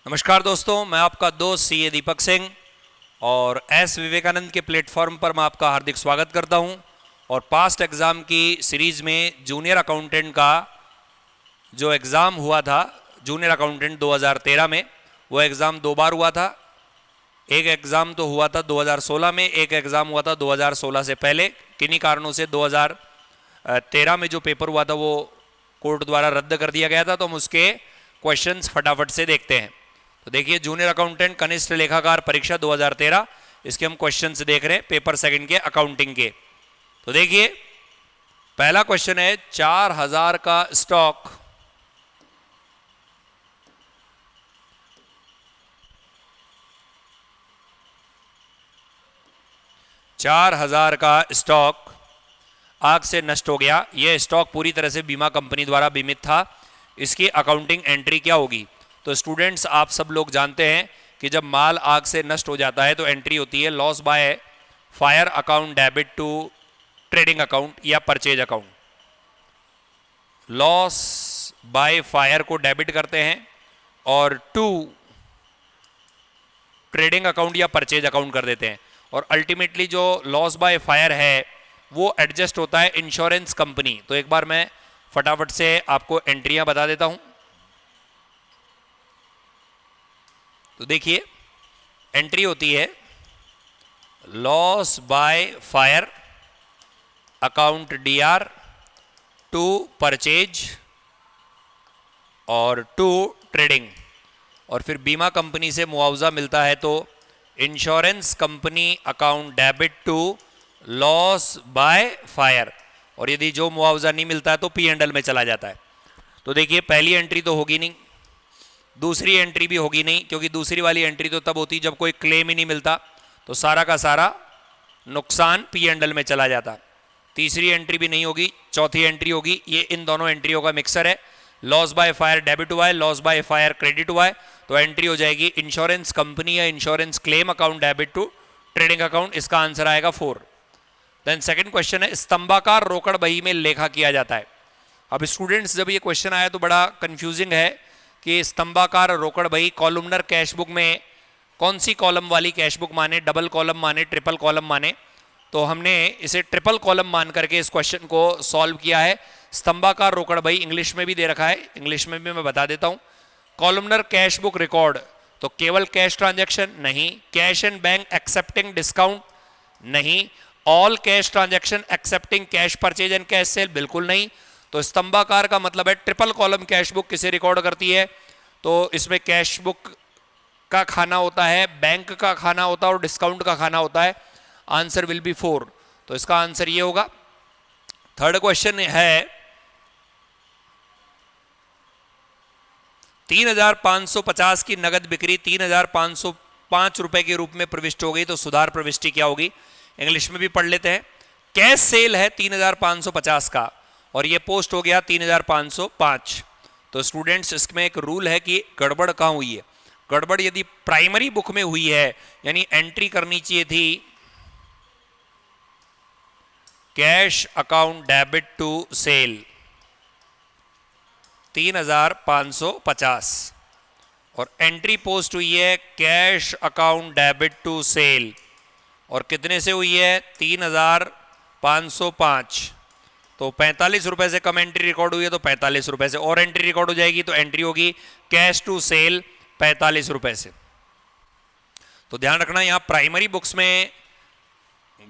नमस्कार दोस्तों, मैं आपका दोस्त सीए दीपक सिंह और एस विवेकानंद के प्लेटफॉर्म पर मैं आपका हार्दिक स्वागत करता हूं। और पास्ट एग्ज़ाम की सीरीज़ में जूनियर अकाउंटेंट का जो एग्ज़ाम हुआ था, जूनियर अकाउंटेंट 2013 में, वो एग्ज़ाम 2 बार हुआ था। एक एग्ज़ाम तो हुआ था 2016 में, एक एग्ज़ाम हुआ था 2016 से पहले। किन्हीं कारणों से 2013 में जो पेपर हुआ था वो कोर्ट द्वारा रद्द कर दिया गया था, तो हम उसके क्वेश्चंस फटाफट से देखते हैं। तो देखिए, जूनियर अकाउंटेंट कनिष्ठ लेखाकार परीक्षा 2013, इसके हम क्वेश्चंस देख रहे हैं पेपर सेकंड के अकाउंटिंग के। तो देखिए, पहला क्वेश्चन है 4000 का स्टॉक 4000 का स्टॉक आग से नष्ट हो गया। यह स्टॉक पूरी तरह से बीमा कंपनी द्वारा बीमित था। इसकी अकाउंटिंग एंट्री क्या होगी? तो स्टूडेंट्स, आप सब लोग जानते हैं कि जब माल आग से नष्ट हो जाता है तो एंट्री होती है loss by fire account debit to trading account या purchase account. Loss by fire को डेबिट करते हैं और टू ट्रेडिंग अकाउंट या परचेज अकाउंट कर देते हैं। और अल्टीमेटली जो लॉस बाय फायर है वो एडजस्ट होता है इंश्योरेंस कंपनी। तो एक बार मैं फटाफट से आपको एंट्रियां बता देता हूं। तो देखिए, एंट्री होती है loss by fire account DR to purchase और टू ट्रेडिंग, और फिर बीमा कंपनी से मुआवजा मिलता है तो insurance company account debit to loss by fire, और यदि जो मुआवजा नहीं मिलता है तो P&L में चला जाता है। तो देखिए, पहली एंट्री तो होगी नहीं, दूसरी एंट्री भी होगी नहीं, क्योंकि दूसरी वाली एंट्री तो तब होती जब कोई क्लेम ही नहीं मिलता, तो सारा का सारा नुकसान P&L में चला जाता। तीसरी एंट्री भी नहीं होगी, चौथी एंट्री होगी। ये इन दोनों एंट्रियों का मिक्सर है। लॉस बाय फायर डेबिट हुआ है, लॉस बाय फायर क्रेडिट हुआ है, तो एंट्री हो जाएगी इंश्योरेंस कंपनी या insurance claim account debit to trading account. इसका आंसर आएगा 4। देन सेकंड क्वेश्चन है स्तंभाकार रोकड़ बही में लेखा किया जाता है। अब स्टूडेंट्स, जब ये क्वेश्चन आया तो बड़ा कंफ्यूजिंग है कि स्तंभाकार रोकड़ बही कॉलमनर कैश बुक में कौन सी कॉलम वाली कैश बुक माने, डबल कॉलम माने, ट्रिपल कॉलम माने। तो हमने इसे ट्रिपल कॉलम मान करके इस क्वेश्चन को सॉल्व किया है। स्तंभाकार रोकड़ बही इंग्लिश में भी दे रखा है, इंग्लिश में भी मैं बता देता हूं। कॉलमनर कैश बुक रिकॉर्ड, तो केवल कैश ट्रांजैक्शन नहीं, cash and bank excepting discount नहीं, all cash transaction excepting cash purchase and cash sale बिल्कुल नहीं। तो स्तंभाकार का मतलब है ट्रिपल कॉलम कैश बुक किसे रिकॉर्ड करती है? तो इसमें कैश बुक का खाना होता है, बैंक का खाना होता है और डिस्काउंट का खाना होता है। Answer will be 4। तो इसका आंसर ये होगा। थर्ड क्वेश्चन है 3550 की नगद बिक्री 3505 रुपए के रूप में प्रविष्ट हो गई, तो सुधार प्रविष्टि क्या होगी? इंग्लिश में भी पढ़ लेते हैं। कैश सेल है 3550 का और ये पोस्ट हो गया 3505। तो स्टूडेंट्स, इसमें एक रूल है कि गड़बड़ कहां हुई है। गड़बड़ यदि प्राइमरी बुक में हुई है, यानी एंट्री करनी चाहिए थी cash account debit to sale 3550, और एंट्री पोस्ट हुई है cash account debit to sale, और कितने से हुई है? 3505। तो 45 रुपए से कम एंट्री रिकॉर्ड हुई है, तो 45 रुपए से और एंट्री रिकॉर्ड हो जाएगी, तो एंट्री होगी कैश टू सेल 45 रुपए से। तो ध्यान रखना, यहां प्राइमरी बुक्स में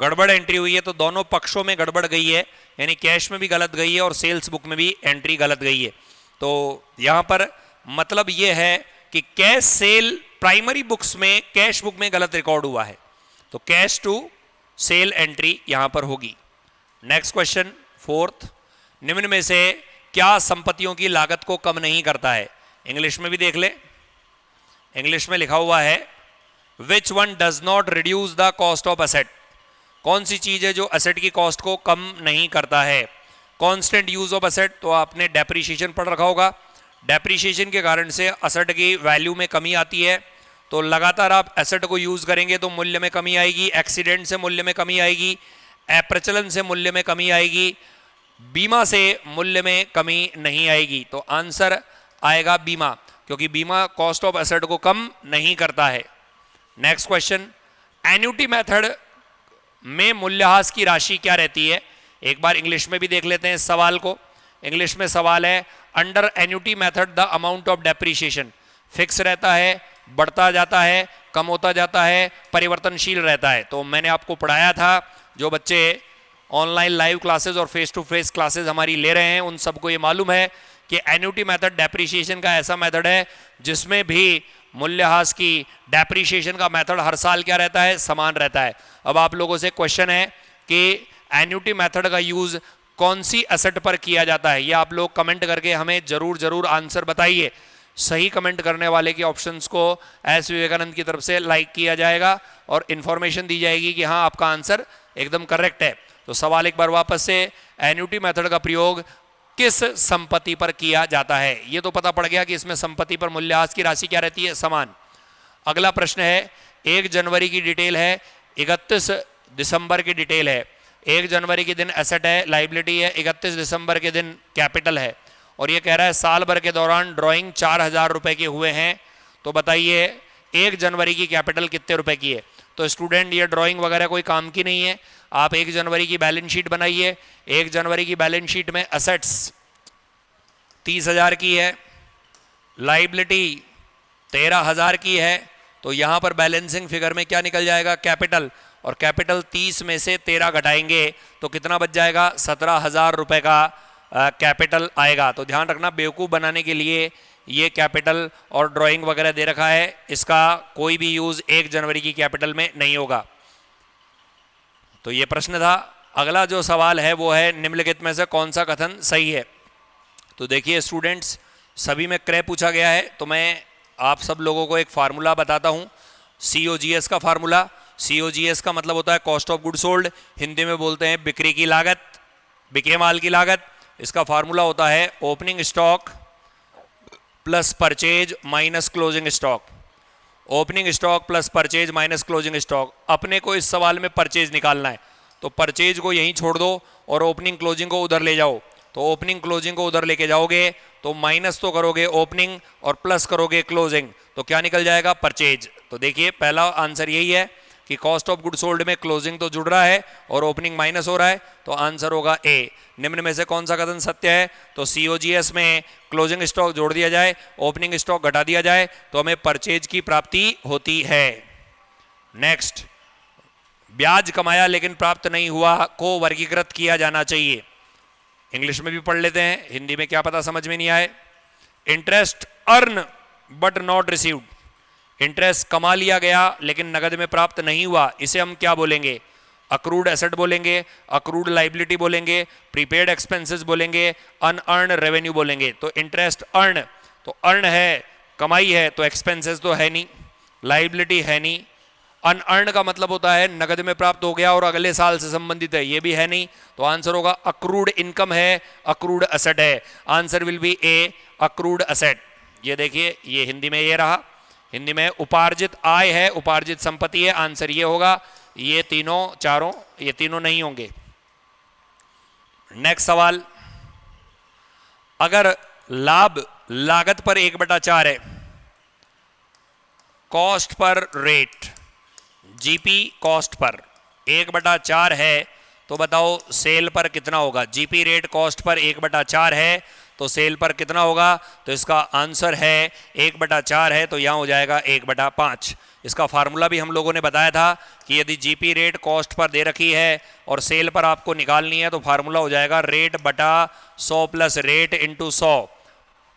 गड़बड़ एंट्री हुई है तो दोनों पक्षों में गड़बड़ गई है, यानी कैश में भी गलत गई है और सेल्स बुक में भी एंट्री गलत गई है। तो यहां पर मतलब यह है कि कैश सेल प्राइमरी बुक्स में कैश बुक में गलत रिकॉर्ड हुआ है, तो कैश टू सेल एंट्री यहां पर होगी। नेक्स्ट क्वेश्चन, फोर्थ, निम्न में से क्या संपत्तियों की लागत को कम नहीं करता है? इंग्लिश में भी देख ले। इंग्लिश में लिखा हुआ है which one does not reduce the cost of asset. कौन सी चीज है जो एसेट की कॉस्ट को कम नहीं करता है? कांस्टेंट यूज ऑफ एसेट, तो आपने डेप्रिसिएशन पढ़ रखा होगा। डेप्रिसिएशन के कारण से एसेट की वैल्यू में कमी आती है, तो लगातार आप एसेट को यूज करेंगे तो मूल्य में कमी आएगी। एक्सीडेंट से मूल्य में कमी आएगी, अप्रचलन से मूल्य में कमी आएगी, बीमा से मूल्य में कमी नहीं आएगी। तो आंसर आएगा बीमा। क्योंकि बीमा कॉस्ट ऑफ एसेट को कम नहीं करता है। नेक्स्ट क्वेश्चन, एन्युटी मेथड में मूल्यह्रास की राशि क्या रहती है? एक बार इंग्लिश में भी देख लेते हैं इस सवाल को। इंग्लिश में सवाल है, under annuity method the amount of depreciation fix रहता है, बढ़ता जाता है, कम होता जाता है, परिवर्तनशील रहता है। तो मैंने आपको पढ़ाया था, जो बच्चे ऑनलाइन लाइव क्लासेस और फेस टू फेस क्लासेस हमारी ले रहे हैं उन सबको ये मालूम है कि एन्युटी मेथड डेप्रीशिएशन का ऐसा मेथड है जिसमें भी मूल्यह्रास की डेप्रीशिएशन का मेथड हर साल क्या रहता है? समान रहता है। अब आप लोगों से क्वेश्चन है कि एन्युटी मेथड का यूज कौन सी एसेट पर किया जाता है? ये आप लोग कमेंट करके हमें जरूर आंसर बताइए। सही कमेंट करने वाले के ऑप्शंस को एस विवेकानंद की तरफ से लाइक किया जाएगा और इन्फॉर्मेशन दी जाएगी कि हाँ आपका आंसर एकदम करेक्ट है। तो सवाल एक बार वापस से, एन्युटी मेथड का प्रयोग किस संपत्ति पर किया जाता है? ये तो पता पड़ गया कि इसमें संपत्ति पर मूल्यह्रास की राशि क्या रहती है? समान। अगला प्रश्न है, 1 जनवरी की डिटेल है, 31 दिसंबर की डिटेल है। 1 जनवरी के दिन एसेट है, लाइबिलिटी है, 31 दिसंबर के दिन कैपिटल है। और ये कह रहा है साल भर के दौरान ड्राइंग 4000 रुपए के हुए हैं। तो बताइए 1 जनवरी की कैपिटल कितने रुपए की है? तो स्टूडेंट ये ड्राइंग वगैरह कोई काम की नहीं है। आप 1 जनवरी की बैलेंस शीट बनाइए। 1 जनवरी की बैलेंस शीट में असेट्स 30,000 की है, लाइबिलिटी 13,000 की है। तो यहां पर बैलेंसिंग फिगर में क्या निकल जाएगा? कैपिटल। और कैपिटल 30 में से 13 घटाएंगे तो कितना बच जाएगा? 17,000 रुपए का कैपिटल आएगा। तो ध्यान रखना, बेवकूफ़ बनाने के लिए ये कैपिटल और ड्राइंग वगैरह दे रखा है, इसका कोई भी यूज 1 जनवरी की कैपिटल में नहीं होगा। तो ये प्रश्न था। अगला जो सवाल है वो है, निम्नलिखित में से कौन सा कथन सही है? तो देखिए स्टूडेंट्स, सभी में क्रय पूछा गया है, तो मैं आप सब लोगों को एक फार्मूला बताता हूँ। COGS का फार्मूला। COGS का मतलब होता है cost of good sold, Hindi में बोलते हैं बिक्री की लागत, बिके माल की लागत। इसका फार्मूला होता है opening stock plus purchase minus closing stock. Opening stock plus purchase minus closing stock. अपने को इस सवाल में परचेज निकालना है, तो परचेज को यहीं छोड़ दो और ओपनिंग क्लोजिंग को उधर ले जाओ। तो ओपनिंग क्लोजिंग को उधर लेके जाओगे तो माइनस तो करोगे ओपनिंग और प्लस करोगे क्लोजिंग, तो क्या निकल जाएगा? परचेज। तो देखिए पहला आंसर यही है कि कॉस्ट ऑफ गुड सोल्ड में क्लोजिंग तो जुड़ रहा है और ओपनिंग माइनस हो रहा है, तो आंसर होगा ए। निम्न में से कौन सा कथन सत्य है? तो COGS में क्लोजिंग स्टॉक जोड़ दिया जाए, ओपनिंग स्टॉक घटा दिया जाए तो हमें परचेज की प्राप्ति होती है। नेक्स्ट, ब्याज कमाया लेकिन प्राप्त नहीं हुआ को वर्गीकृत किया जाना चाहिए। इंग्लिश में भी पढ़ लेते हैं, हिंदी में क्या पता समझ में नहीं आए। Interest earn but not received, interest कमा लिया गया लेकिन नगद में प्राप्त नहीं हुआ, इसे हम क्या बोलेंगे? अक्रूड एसेट बोलेंगे, अक्रूड लाइबिलिटी बोलेंगे, प्रीपेड एक्सपेंसेस बोलेंगे, अनअर्न रेवेन्यू बोलेंगे। तो इंटरेस्ट अर्न, तो अर्न है, कमाई है, तो एक्सपेंसेस तो है नहीं, लाइबिलिटी है नहीं। अनअर्न का मतलब होता है नगद में प्राप्त हो गया और अगले साल से संबंधित है, ये भी है नहीं। तो आंसर होगा अक्रूड इनकम है, अक्रूड एसेट है। Answer will be A, accrued asset. ये देखिए, ये हिंदी में ये रहा। हिंदी में उपार्जित आय है, उपार्जित संपत्ति है, आंसर ये होगा। ये तीनों चारों, ये तीनों नहीं होंगे। नेक्स्ट सवाल, अगर लाभ लागत पर 1/4 है, cost per rate, GP cost per 1/4 है, तो बताओ सेल पर कितना होगा? जीपी रेट कॉस्ट पर 1/4 है तो सेल पर कितना होगा? तो इसका आंसर है 1/4 है, तो यहां हो जाएगा 1/5। इसका फार्मूला भी हम लोगों ने बताया था कि यदि जीपी रेट कॉस्ट पर दे रखी है और सेल पर आपको निकालनी है तो फार्मूला हो जाएगा रेट बटा 100 प्लस रेट इंटू 100,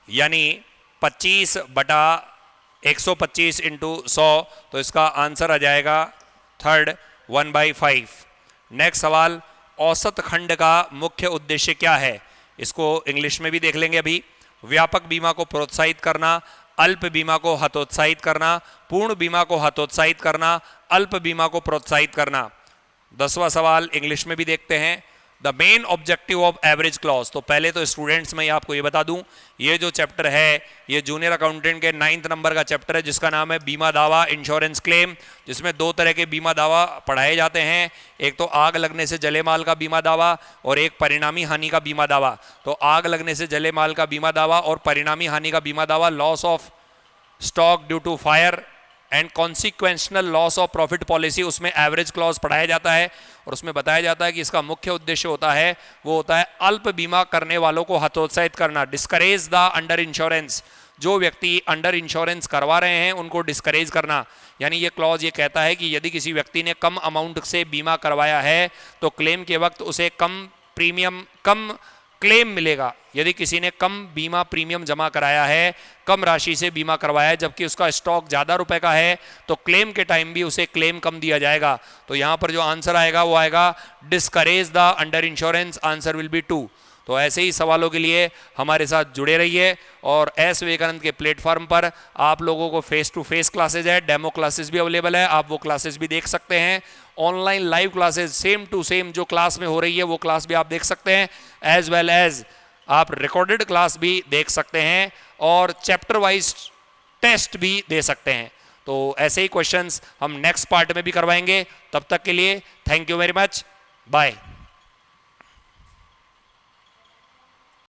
यानी 25/125 इंटू 100। तो इसका आंसर आ जाएगा थर्ड 1/5। नेक्स्ट सवाल, औसत खंड का मुख्य उद्देश्य क्या है? इसको इंग्लिश में भी देख लेंगे अभी। व्यापक बीमा को प्रोत्साहित करना, अल्प बीमा को हतोत्साहित करना, पूर्ण बीमा को हतोत्साहित करना, अल्प बीमा को प्रोत्साहित करना। 10वां सवाल इंग्लिश में भी देखते हैं। The main objective of average clause. तो पहले तो स्टूडेंट्स में आपको ये बता दूं, ये जो चैप्टर है ये जूनियर अकाउंटेंट के 9th नंबर का चैप्टर है जिसका नाम है बीमा दावा, इंश्योरेंस क्लेम, जिसमें 2 तरह के बीमा दावा पढ़ाए जाते हैं। एक तो आग लगने से जले माल का बीमा दावा और एक परिणामी हानि का बीमा दावा। तो आग लगने से जले माल का बीमा दावा और परिणामी हानि का बीमा दावा loss of stock due to fire and consequential loss of profit policy, उसमें एवरेज क्लॉज पढ़ाया जाता है और उसमें बताया जाता है कि इसका मुख्य उद्देश्य होता है वो होता है अल्प बीमा करने वालों को हतोत्साहित करना, डिस्करेज द अंडर इंश्योरेंस। जो व्यक्ति अंडर इंश्योरेंस करवा रहे हैं उनको डिस्करेज करना। यानी ये क्लॉज ये कहता है कि यदि किसी व्यक्ति ने कम अमाउंट से बीमा करवाया है तो क्लेम के वक्त उसे कम प्रीमियम, कम क्लेम मिलेगा। यदि किसी ने कम बीमा प्रीमियम जमा कराया है, कम राशि से बीमा करवाया है, जबकि उसका स्टॉक ज़्यादा रुपए का है, तो क्लेम के टाइम भी उसे क्लेम कम दिया जाएगा। तो यहाँ पर जो आंसर आएगा वो आएगा discourage the under insurance, answer will be 2। तो ऐसे ही सवालों के लिए हमारे साथ जुड़े रहिए और एस विवेकानंद के प्लेटफॉर्म पर आप लोगों को फेस टू फेस क्लासेज है, डेमो क्लासेस भी अवेलेबल है, आप वो क्लासेस भी देख सकते हैं। Online live classes same to same जो क्लास में हो रही है वो क्लास भी आप देख सकते हैं, एज वेल एज आप रिकॉर्डेड क्लास भी देख सकते हैं और चैप्टर वाइज टेस्ट भी दे सकते हैं। तो ऐसे ही क्वेश्चंस हम नेक्स्ट पार्ट में भी करवाएंगे। तब तक के लिए thank you very much, bye.